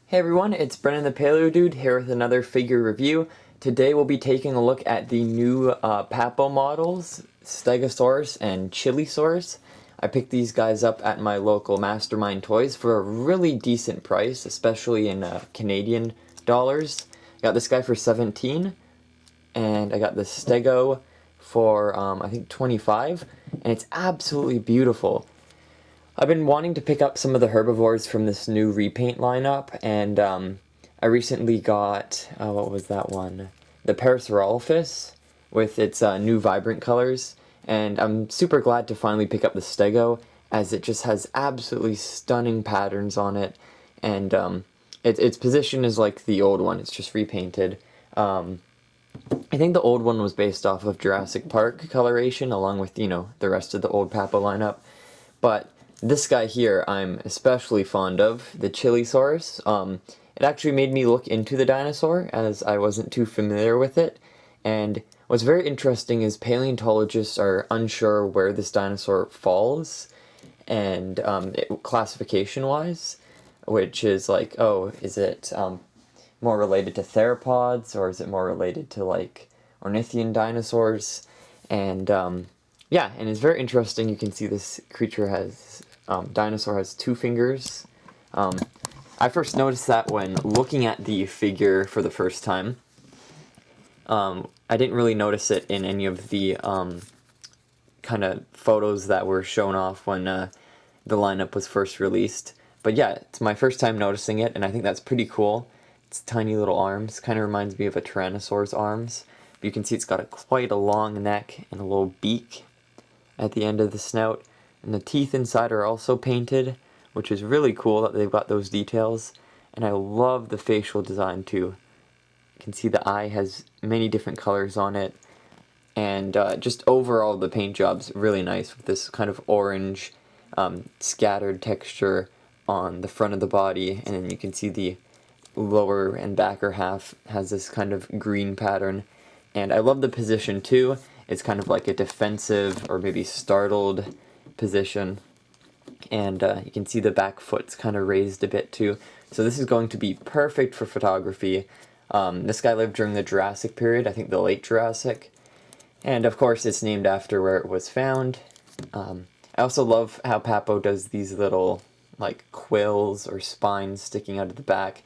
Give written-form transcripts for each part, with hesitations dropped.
Hey everyone, it's Brennan the Paleo Dude here with another figure review. Today we'll be taking a look at the new Papo models, Stegosaurus and chilesaurus. I picked these guys up at my local Mastermind Toys for a really decent price, especially in Canadian dollars. Got this guy for 17, and I got the Stego for I think 25, and it's absolutely beautiful. I've been wanting to pick up some of the herbivores from this new repaint lineup, and I recently got, what was that one? The Proceratosaurus with its new vibrant colors, and I'm super glad to finally pick up the Stego, as it just has absolutely stunning patterns on it, and its position is like the old one, it's just repainted. I think the old one was based off of Jurassic Park coloration, along with, the rest of the old Papo lineup, but this guy here I'm especially fond of, the chilesaurus. It actually made me look into the dinosaur, as I wasn't too familiar with it, and what's very interesting is paleontologists are unsure where this dinosaur falls, and classification-wise, which is like, oh, is it more related to theropods, or is it more related to, like, ornithian dinosaurs, and yeah, and it's very interesting. You can see this creature has, dinosaur has two fingers. I first noticed that when looking at the figure for the first time. I didn't really notice it in any of the kind of photos that were shown off when the lineup was first released. But yeah, it's my first time noticing it, and I think that's pretty cool. It's tiny little arms, kind of reminds me of a Tyrannosaur's arms. But you can see it's got quite a long neck and a little beak at the end of the snout, and the teeth inside are also painted, which is really cool that they've got those details. And I love the facial design too. You can see the eye has many different colors on it, and just overall the paint job's really nice with this kind of orange scattered texture on the front of the body, and then you can see the lower and backer half has this kind of green pattern. And I love the position too. It's kind of like a defensive or maybe startled position, and you can see the back foot's kind of raised a bit too. So this is going to be perfect for photography. This guy lived during the Jurassic period, I think the late Jurassic, and of course it's named after where it was found. I also love how Papo does these little like quills or spines sticking out of the back.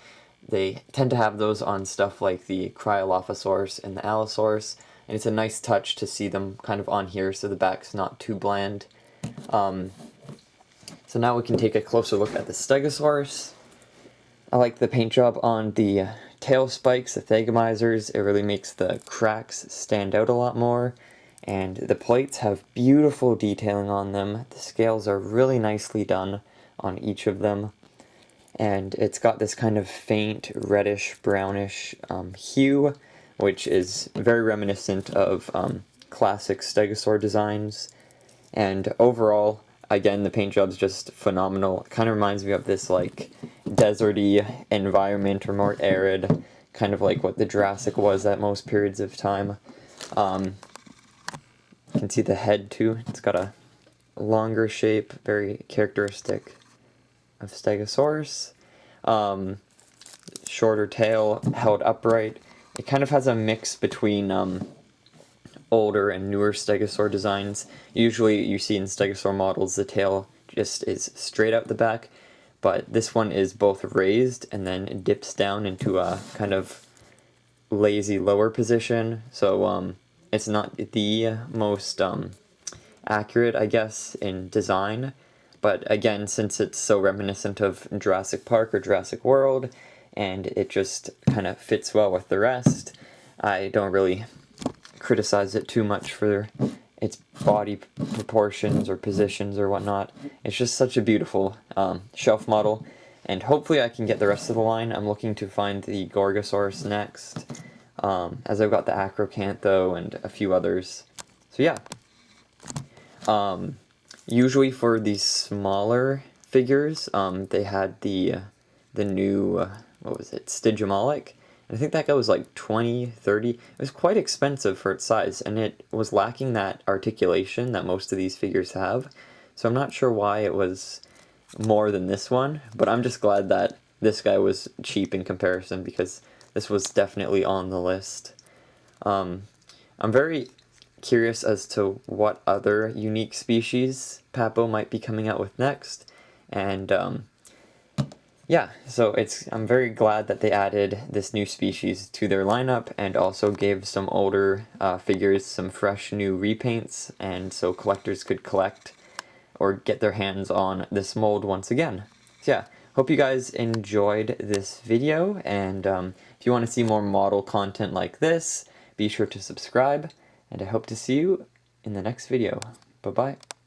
They tend to have those on stuff like the Cryolophosaurus and the Allosaurus, and it's a nice touch to see them kind of on here so the back's not too bland. So now we can take a closer look at the Stegosaurus. I like the paint job on the tail spikes, the thagomizers. It really makes the cracks stand out a lot more. And the plates have beautiful detailing on them. The scales are really nicely done on each of them. And it's got this kind of faint reddish brownish hue, which is very reminiscent of classic Stegosaur designs. And overall, again, the paint job's just phenomenal. It kind of reminds me of this like deserty environment, or more arid, kind of like what the Jurassic was at most periods of time. You can see the head too. It's got a longer shape, very characteristic of Stegosaurus. Shorter tail, held upright. It kind of has a mix between older and newer Stegosaur designs. Usually you see in Stegosaur models the tail just is straight out the back, but this one is both raised and then it dips down into a kind of lazy lower position, so it's not the most accurate, I guess, in design. But again, since it's so reminiscent of Jurassic Park or Jurassic World, and it just kind of fits well with the rest, I don't really criticize it too much for its body proportions or positions or whatnot. It's just such a beautiful shelf model, and hopefully I can get the rest of the line. I'm looking to find the Gorgosaurus next, as I've got the Acrocantho and a few others. So yeah. Usually for these smaller figures, they had the new, what was it, Stygimoloch. I think that guy was like 20, 30. It was quite expensive for its size, and it was lacking that articulation that most of these figures have. So I'm not sure why it was more than this one, but I'm just glad that this guy was cheap in comparison because this was definitely on the list. I'm very curious as to what other unique species Papo might be coming out with next, and yeah, so I'm very glad that they added this new species to their lineup and also gave some older figures some fresh new repaints, and so collectors could collect or get their hands on this mold once again. So yeah, hope you guys enjoyed this video, and if you want to see more model content like this, be sure to subscribe, and I hope to see you in the next video. Bye-bye.